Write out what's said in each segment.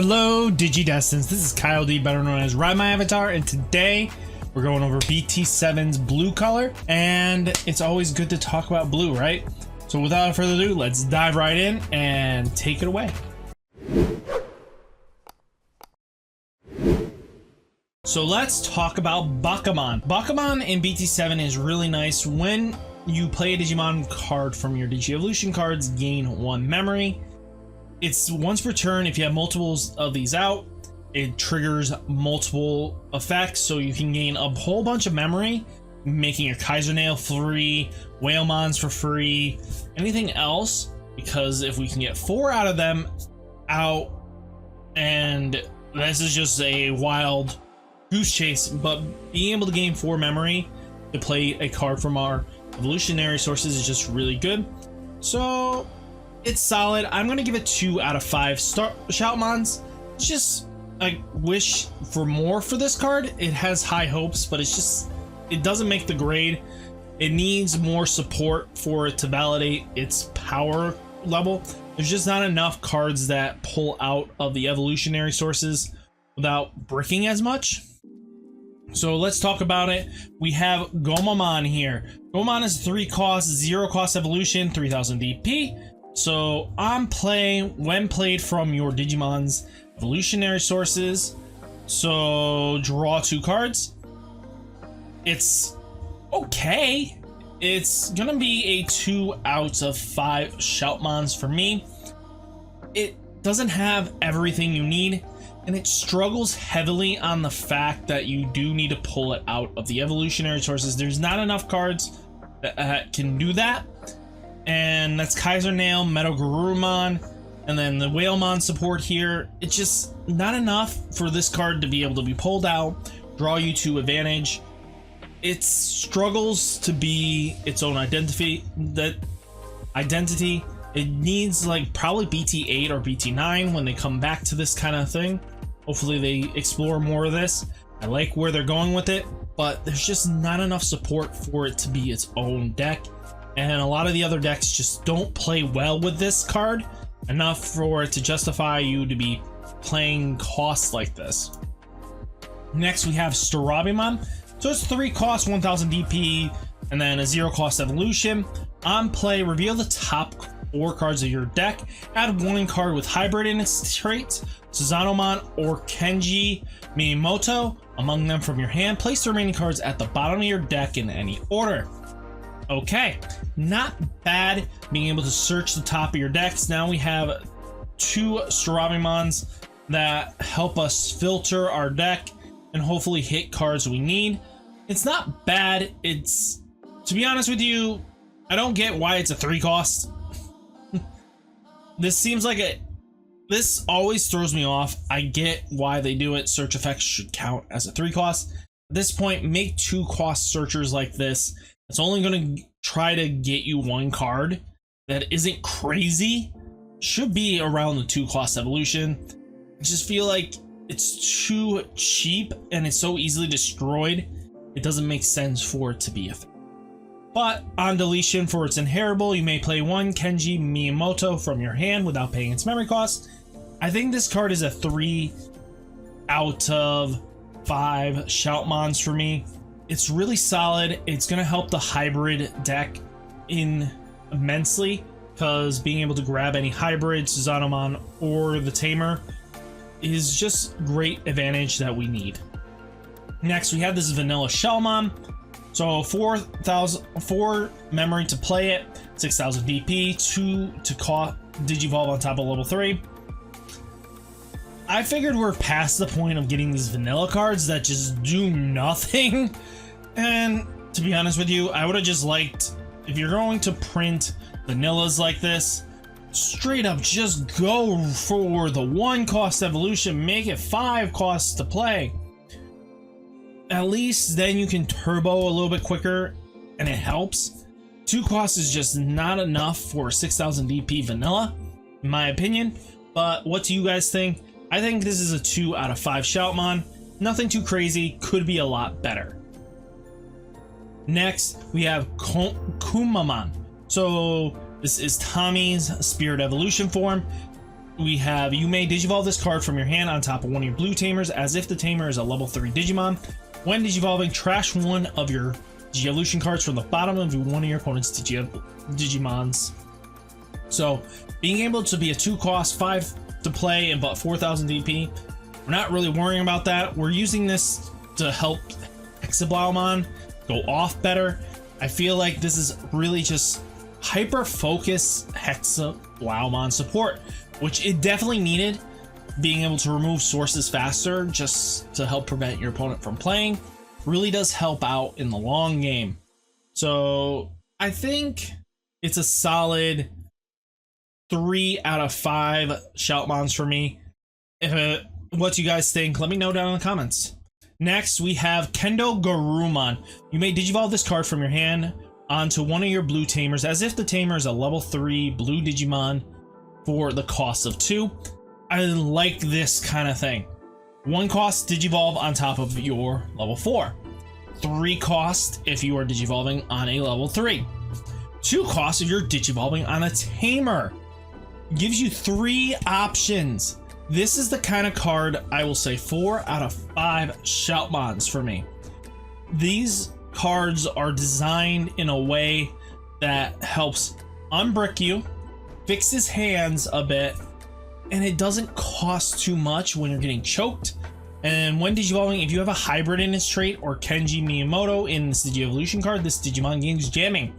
Hello Digidestins, this is Kyle D, better known as Ridemyavatar, and today we're going over Bt-7's blue color, and it's always good to talk about blue, right? So without further ado, let's dive right in and take it away. So let's talk about Bakaman. Bakaman in Bt-7 is really nice. When you play a Digimon card from your Digi-Evolution cards, gain 1 memory. It's once per turn. If you have multiples of these out, it triggers multiple effects, so you can gain a whole bunch of memory, making your Kaiser Nail free, Whalemons for free, anything else, because if we can get 4 out of them out, and this is just a wild goose chase, but being able to gain 4 memory to play a card from our evolutionary sources is just really good. So it's solid. I'm gonna give it 2 out of 5 Shoutmons. It's just, I wish for more for this card. It has high hopes, but it's just, it doesn't make the grade. It needs more support for it to validate its power level. There's just not enough cards that pull out of the evolutionary sources without bricking as much. So let's talk about it. We have Gomamon here. Gomamon is 3 cost, 0 cost evolution, 3000 DP. So on play, when played from your Digimon's evolutionary sources, so draw 2 cards. It's okay. It's gonna be a 2 out of 5 Shoutmons for me. It doesn't have everything you need, and it struggles heavily on the fact that you do need to pull it out of the evolutionary sources. There's not enough cards that can do that. And that's Kaiser Nail, Magna Grumman, and then the Whalemon support here. It's just not enough for this card to be able to be pulled out, draw you to advantage. It struggles to be its own identity. It needs like probably BT8 or BT9 when they come back to this kind of thing. Hopefully they explore more of this. I like where they're going with it, but there's just not enough support for it to be its own deck. And a lot of the other decks just don't play well with this card enough for it to justify you to be playing costs like this. Next we have Starlight. So it's 3 cost, 1000 DP, and then a 0 cost evolution. On play, reveal the top 4 cards of your deck. Add 1 card with hybrid in its traits, Suzanomon or Kenji Miyamoto, among them from your hand. Place the remaining cards at the bottom of your deck in any order. Okay, not bad being able to search the top of your decks. Now we have 2 Starlight that help us filter our deck and hopefully hit cards we need. It's not bad. It's, to be honest with you, I don't get why it's a 3 cost. This seems like this always throws me off. I get why they do it. Search effects should count as a 3 cost. At this point, make 2 cost searchers like this. It's only going to try to get you 1 card that isn't crazy. Should be around the 2 cost evolution. I just feel like it's too cheap and it's so easily destroyed. It doesn't make sense for it to be a thing. But on deletion for its inheritable, you may play 1 Kenji Miyamoto from your hand without paying its memory cost. I think this card is a 3 out of 5 Shoutmons for me. It's really solid. It's going to help the hybrid deck immensely, because being able to grab any hybrid, Suzanomon or the Tamer, is just great advantage that we need. Next, we have this vanilla Shellmon. So 4 memory to play it, 6000 DP, 2 to Digivolve on top of level 3. I figured we're past the point of getting these vanilla cards that just do nothing. And to be honest with you, I would have just liked, if you're going to print vanillas like this, straight up just go for the 1 cost evolution, make it 5 costs to play. At least then you can turbo a little bit quicker and it helps. 2 costs is just not enough for 6000 DP vanilla, in my opinion. But what do you guys think? I think this is a 2 out of 5 Shoutmon. Nothing too crazy, could be a lot better. Next, we have Kokumamon. So this is Tommy's Spirit Evolution form. we have, you may digivolve this card from your hand on top of one of your blue tamers as if the tamer is a level 3 Digimon. When digivolving, trash one of your Digivolution cards from the bottom of one of your opponent's Digimons. So being able to be a 2-cost, 5 to play, and but 4,000 DP, we're not really worrying about that. We're using this to help Hexablowmon go off better. I feel like this is really just hyper focus Hexablowmon support, which it definitely needed. Being able to remove sources faster just to help prevent your opponent from playing really does help out in the long game. So I think it's a solid 3 out of 5 Shoutmons for me. What do you guys think? Let me know down in the comments. Next, we have Kendo Gummon. You may digivolve this card from your hand onto one of your blue tamers as if the tamer is a level 3 blue Digimon for the cost of 2. I like this kind of thing. 1 cost digivolve on top of your level 4. 3 cost if you are digivolving on a level 3. 2 cost if you're digivolving on a tamer. Gives you 3 options. This is the kind of card I will say 4 out of 5 Shoutmons for me. These cards are designed in a way that helps unbrick you, fixes hands a bit, and it doesn't cost too much when you're getting choked. And when digivolving, if you have a hybrid in its trait or Kenji Miyamoto in this Digievolution card, this Digimon gains jamming.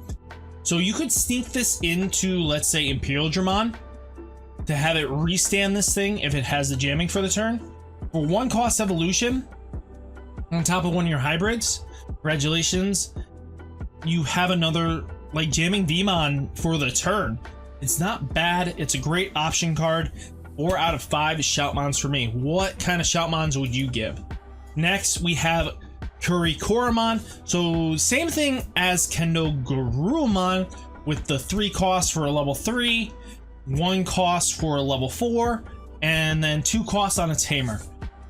So you could sneak this into, let's say, Imperial Dramon to have it restand this thing if it has the jamming for the turn. For 1 cost evolution on top of one of your hybrids, congratulations, you have another like jamming Vmon for the turn. It's not bad. It's a great option card. 4 out of 5 Shoutmons for me. What kind of Shoutmons would you give? Next, we have Kokumamon. So same thing as Kendo Gummon with the 3 costs for a level 3, 1 cost for a level 4, and then 2 costs on a tamer.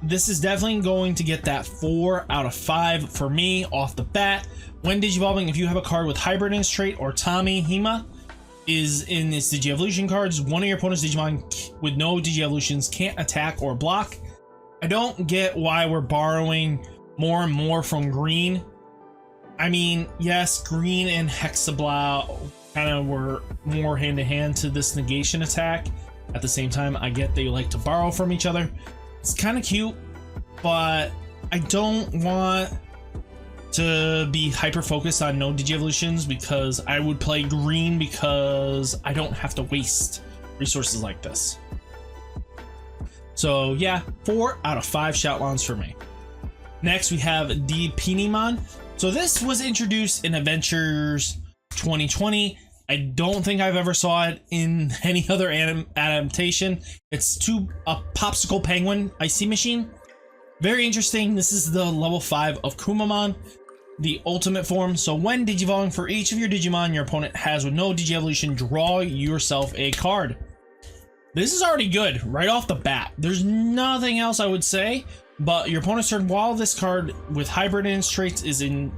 This is definitely going to get that 4 out of 5 for me off the bat. When digivolving, if you have a card with hybrid in its trait or Tommy Hima is in its Digievolution cards, one of your opponent's Digimon with no Digievolutions can't attack or block. I don't get why we're borrowing more and more from green. I mean, yes, green and Hexablow kind of were more hand-to-hand to this negation attack. At the same time, I get they like to borrow from each other. It's kind of cute, but I don't want to be hyper focused on no Digievolutions because I would play green because I don't have to waste resources like this. So yeah, 4 out of 5 Shoutmons for me. Next, we have Pinmon. So this was introduced in Adventures 2020. I don't think I've ever saw it in any other adaptation. It's a popsicle penguin icy machine. Very interesting. This is the level 5 of Kokumamon, the ultimate form. So when digivolving, for each of your Digimon your opponent has with no Digievolution, draw yourself a card. This is already good right off the bat. There's nothing else I would say, but your opponent's turn, while this card with hybrid in its traits is in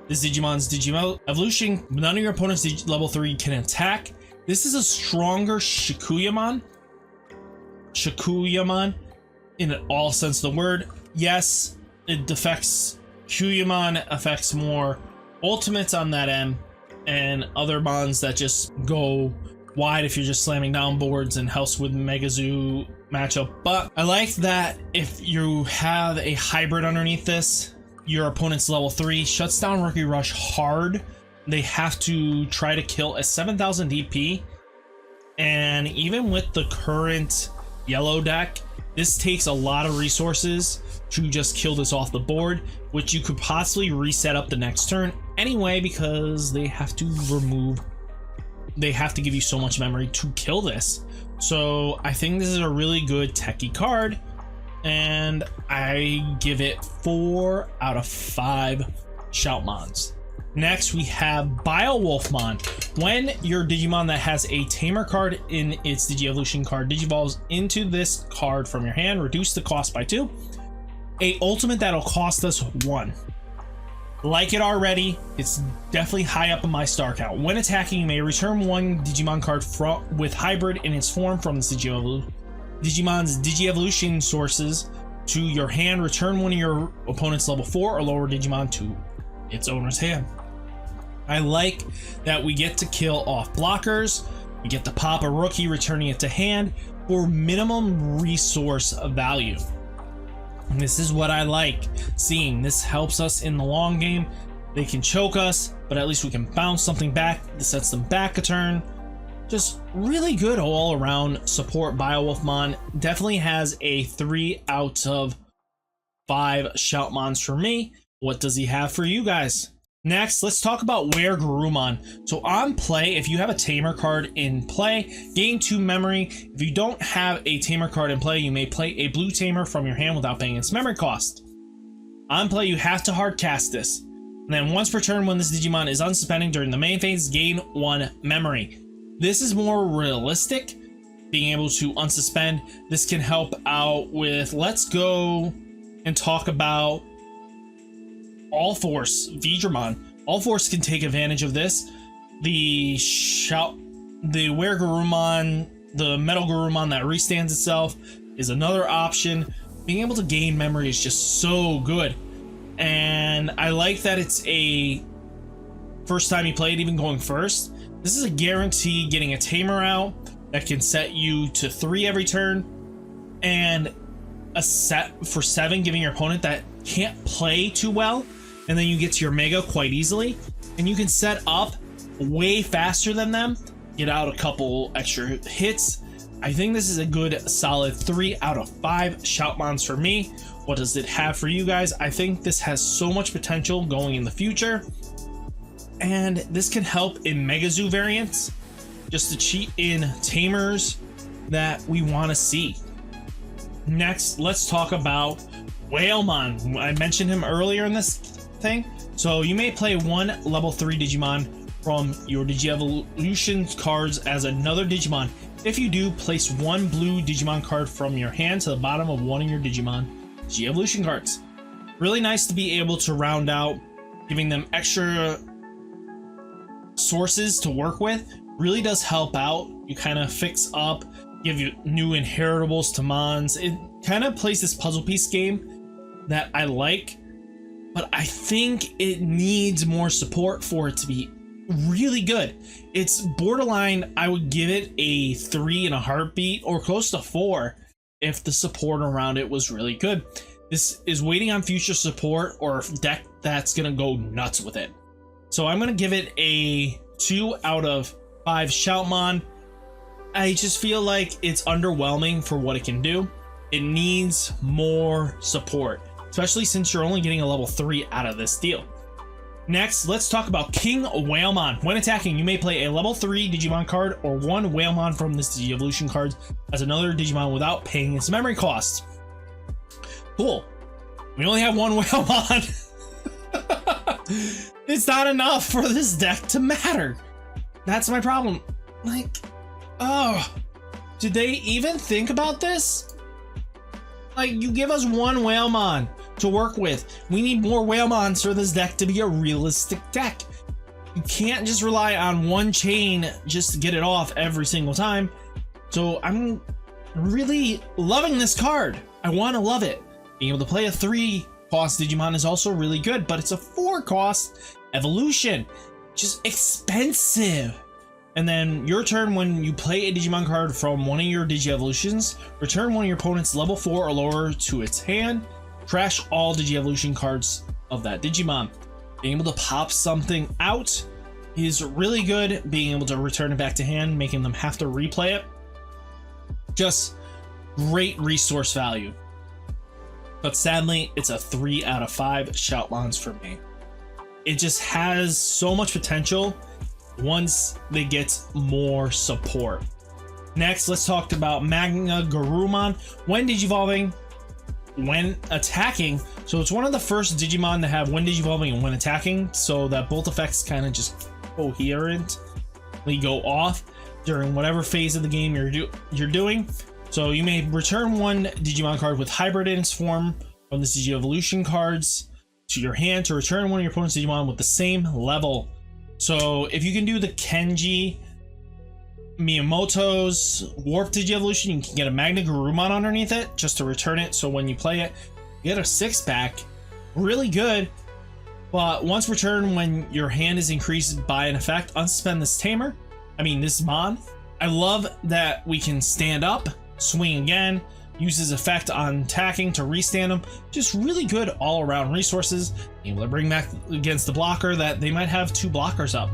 this Digimon's Digievolution, none of your opponent's level 3 can attack. This is a stronger Kokumamon in all sense of the word. Yes, it affects Kokumamon, affects more ultimates on that end and other mons that just go wide if you're just slamming down boards and helps with Megazoo matchup. But I like that if you have a hybrid underneath this, your opponent's level 3 shuts down Rookie Rush hard. They have to try to kill a 7,000 DP, and even with the current yellow deck, this takes a lot of resources to just kill this off the board, which you could possibly reset up the next turn anyway because they have to give you so much memory to kill this. So I think this is a really good techie card, and I give it 4 out of 5 Shoutmons. Next, we have Biowolfmon. When your Digimon that has a Tamer card in its Digievolution card digivolves into this card from your hand, reduce the cost by 2. A ultimate that'll cost us 1. Like it already, it's definitely high up in my star count. When attacking, you may return 1 Digimon card with hybrid in its form from the Digimon's Digi-Evolution sources to your hand. Return one of your opponent's level 4 or lower Digimon to its owner's hand. I like that we get to kill off blockers. We get to pop a rookie, returning it to hand for minimum resource value. And this is what I like seeing. This helps us in the long game. They can choke us, but at least we can bounce something back. This sets them back a turn. Just really good all around support. Biowolfmon definitely has a 3 out of 5 Shoutmons for me. What does he have for you guys? Next, let's talk about Wheregroomon. So on play, if you have a Tamer card in play, gain 2 memory. If you don't have a Tamer card in play, you may play a blue Tamer from your hand without paying its memory cost. On play, you have to hard cast this. And then once per turn, when this Digimon is unsuspending during the main phase, gain 1 memory. This is more realistic, being able to unsuspend. This can help out with, let's go and talk about All Force Ridemyavatar. All Force can take advantage of this. The Wheregroomon, the Metal Gurumon that restands itself is another option. Being able to gain memory is just so good. And I like that it's a first time you play it, even going first. This is a guarantee getting a Tamer out that can set you to 3 every turn, and a set for 7, giving your opponent that can't play too well, and then you get to your Mega quite easily, and you can set up way faster than them, get out a couple extra hits. I think this is a good solid 3 out of 5 Shoutmons for me. What does it have for you guys? I think this has so much potential going in the future, and this can help in Mega Zoo variants, just to cheat in Tamers that we want to see. Next, let's talk about Whalemon. I mentioned him earlier in this thing. So you may play 1 level 3 Digimon from your Digi-Evolution cards as another Digimon. If you do, place 1 blue Digimon card from your hand to the bottom of one of your Digimon Digi-Evolution cards. Really nice to be able to round out, giving them extra sources to work with. Really does help out. You kind of fix up, give you new inheritables to Mons. It kind of plays this puzzle piece game that I like, but I think it needs more support for it to be really good. It's borderline, I would give it a 3 in a heartbeat, or close to 4 if the support around it was really good. This is waiting on future support or a deck that's gonna go nuts with it. So I'm gonna give it a 2 out of 5 Shoutmon. I just feel like it's underwhelming for what it can do. It needs more support, especially since you're only getting a level 3 out of this deal. Next, let's talk about King Whalemon. When attacking, you may play a level 3 Digimon card or 1 Whalemon from this Digi-Evolution card as another Digimon without paying its memory cost. Cool. We only have 1 Whalemon. It's not enough for this deck to matter. That's my problem. Like, oh, did they even think about this? Like, you give us 1 Whalemon to work with. We need more Whalemons for this deck to be a realistic deck. You can't just rely on 1 chain just to get it off every single time. So I'm really loving this card. I want to love it. Being able to play a 3 cost Digimon is also really good, but it's a 4 cost evolution. Just expensive. And then your turn, when you play a Digimon card from one of your Digi-Evolutions, return one of your opponent's level 4 or lower to its hand. Trash all Digi-Evolution cards of that Digimon. Being able to pop something out is really good. Being able to return it back to hand, making them have to replay it. Just great resource value. But sadly, it's a 3 out of 5 Shoutmons for me. It just has so much potential once they get more support. Next, let's talk about Magna Grumman. When Digivolving, when attacking, so it's one of the first Digimon to have when Digivolving and when attacking, so that both effects kind of just coherently go off during whatever phase of the game you're doing. So you may return 1 Digimon card with hybrid in its form from the Digi-Evolution cards to your hand to return one of your opponent's Digimon with the same level. So if you can do the Kenji Miyamoto's Warp Digievolution, you can get a Magna Grumman underneath it just to return it. So when you play it, you get a 6-pack. Really good. But once returned, when your hand is increased by an effect, unsuspend this Mon. I love that we can stand up, swing again, use his effect on attacking to restand him. Just really good all around resources. Able to bring back against the blocker that they might have 2 blockers up.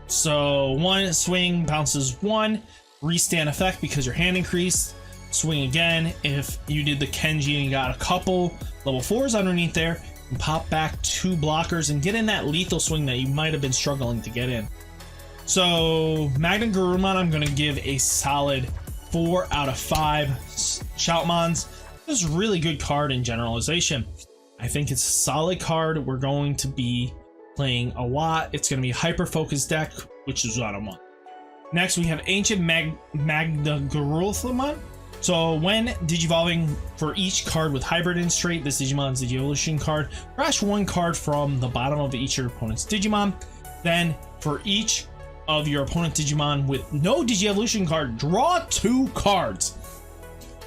So 1 swing bounces 1, restand effect because your hand increased. Swing again. If you did the Kenji and you got a couple level 4s underneath there, and pop back 2 blockers and get in that lethal swing that you might have been struggling to get in. So Magna Grumman, I'm going to give a solid 4 out of 5 Shoutmons. This is a really good card in generalization. I think it's a solid card. We're going to be playing a lot. It's going to be a hyper-focused deck, which is what I want. Next, we have Ancient Magna Grumman. So when digivolving for each card with Hybrid in straight, this Digimon's Digievolution card, crash 1 card from the bottom of each of your opponent's Digimon. Then for each of your opponent Digimon with no Digievolution card, draw 2 cards.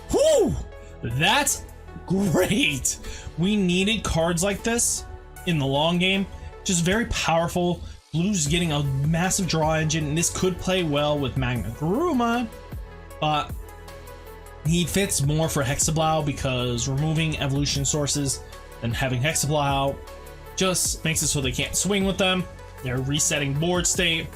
Whew! That's great. We needed cards like this in the long game. Just very powerful. Blue's getting a massive draw engine, and this could play well with Magna Grumman, but he fits more for Hexablau because removing evolution sources and having Hexablau out just makes it so they can't swing with them. They're resetting board state.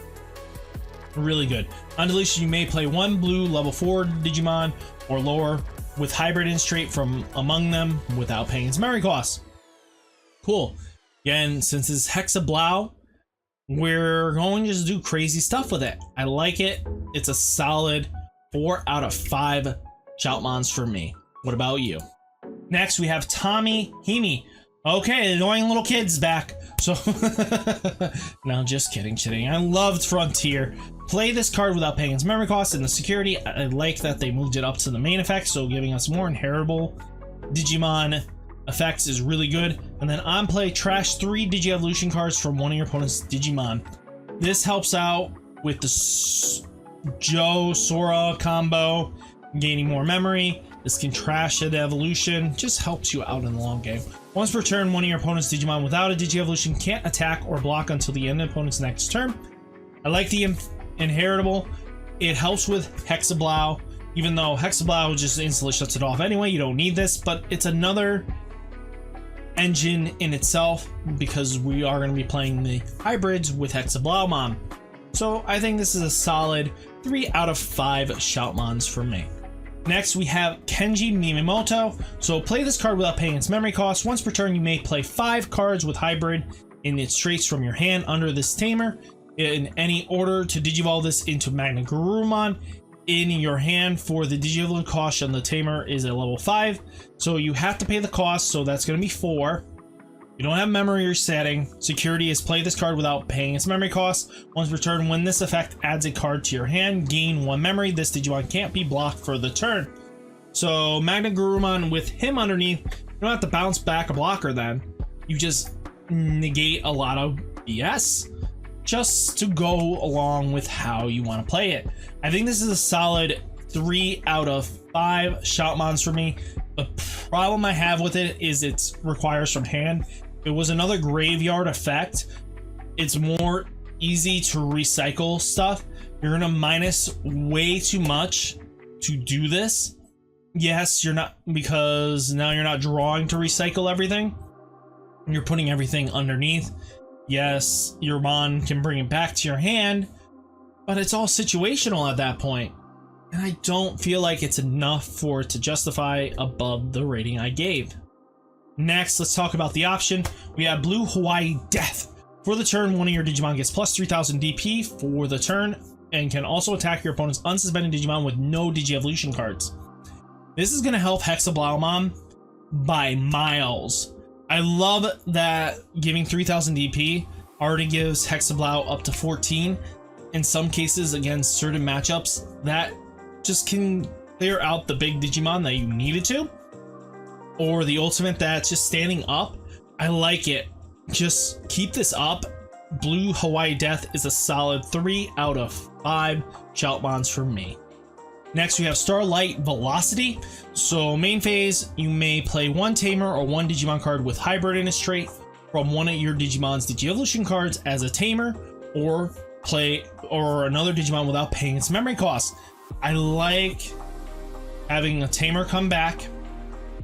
Really good. On deletion, you may play 1 blue level 4 Digimon or lower with Hybrid in straight from among them without paying its memory costs. Cool. Again, since it's Hexablau, we're going to just do crazy stuff with it. I like it. It's a solid 4 out of 5 Shoutmons for me. What about you? Next, we have Tommy Himi. Okay, the annoying little kid's back. So, no, just kidding. I loved Frontier. Play this card without paying its memory costs, and the security, I like that they moved it up to the main effect, so giving us more inheritable Digimon effects is really good. And then on play, trash 3 Digievolution cards from one of your opponent's Digimon. This helps out with the Joe Sora combo, gaining more memory. This can trash an evolution, just helps you out in the long game. Once per turn, one of your opponent's Digimon without a Digievolution can't attack or block until the end of the opponent's next turn. I like the inheritable. It helps with Hexablau, even though Hexablau just instantly shuts it off anyway. You don't need this, but it's another engine in itself because we are going to be playing the hybrids with Hexablaumon. So I think this is a solid 3 out of 5 Shoutmons for me. Next, we have Kenji Miyamoto. So play this card without paying its memory cost. Once per turn, you may play 5 cards with hybrid in its traits from your hand under this tamer in any order to digivolve this into Magna Grumman in your hand. For the digivolve cost on the tamer is a level 5, so you have to pay the cost, so that's going to be 4. You don't have memory resetting. Security is play this card without paying its memory cost. Once per turn, when this effect adds a card to your hand, gain 1 memory. This Digimon can't be blocked for the turn. So Magna Grumman with him underneath, you don't have to bounce back a blocker then. You just negate a lot of BS just to go along with how you want to play it. I think this is a solid 3 out of 5 Shoutmons for me. The problem I have with it is it requires from hand. If it was another graveyard effect, it's more easy to recycle stuff. You're gonna minus way too much to do this. Yes, you're not, because now you're not drawing to recycle everything. You're putting everything underneath. Yes, your Mon can bring it back to your hand, but it's all situational at that point. And I don't feel like it's enough for it to justify above the rating I gave. Next, let's talk about the option. We have Blue Hawaii Death. For the turn, one of your Digimon gets plus 3000 DP for the turn and can also attack your opponent's unsuspended Digimon with no Digievolution cards. This is going to help Hexablaumon by miles. I love that giving 3000 DP already gives Hexablau up to 14. In some cases, against certain matchups, that just can clear out the big Digimon that you needed to. Or the ultimate that's just standing up. I like it. Just keep this up Blue Hawaii Death is a solid 3 out of 5 Shoutmons for me. Next, we have Starlight Velocity. So main phase, you may play one Tamer or one Digimon card with Hybrid in its trait from one of your Digimon's Digi-Evolution cards as a Tamer, or another Digimon without paying its memory cost. I like having a Tamer come back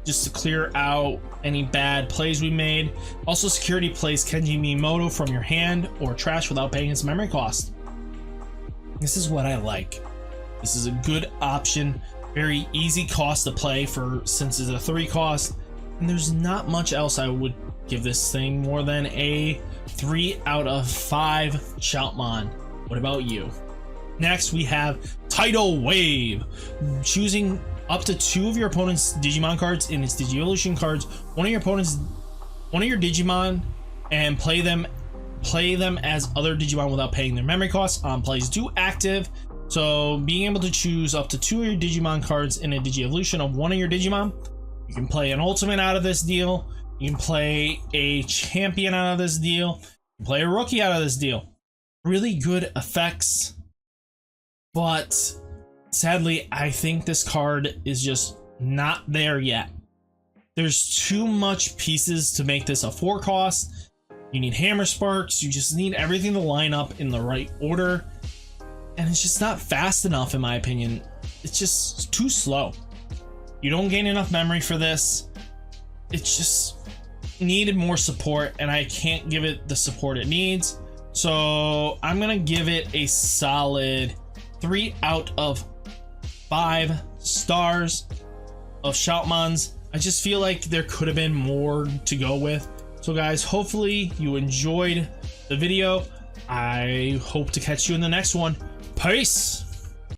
just to clear out any bad plays we made. Also, security plays Kenji Miyamoto from your hand or trash without paying its memory cost. This is what I like. This is a good option, very easy cost to play for since it's a 3 cost, and there's not much else I would give this thing more than a 3 out of 5 Shoutmon. What about you? Next, we have Tidal Wave. Choosing up to 2 of your opponent's Digimon cards in its Digi-Evolution cards, one of your Digimon, and play them as other Digimon without paying their memory costs on plays do active. So being able to choose up to 2 of your Digimon cards in a Digi-Evolution of one of your Digimon, you can play an Ultimate out of this deal, you can play a Champion out of this deal, you can play a Rookie out of this deal. Really good effects, but sadly, I think this card is just not there yet. There's too much pieces to make this a 4 cost. You need Hammer Sparks, you just need everything to line up in the right order. And it's just not fast enough, in my opinion. It's just too slow. You don't gain enough memory for this. It's just needed more support, and I can't give it the support it needs. So I'm gonna give it a solid 3 out of 5 stars of Shoutmons. I just feel like there could have been more to go with. So guys, hopefully you enjoyed the video. I hope to catch you in the next one. Peace!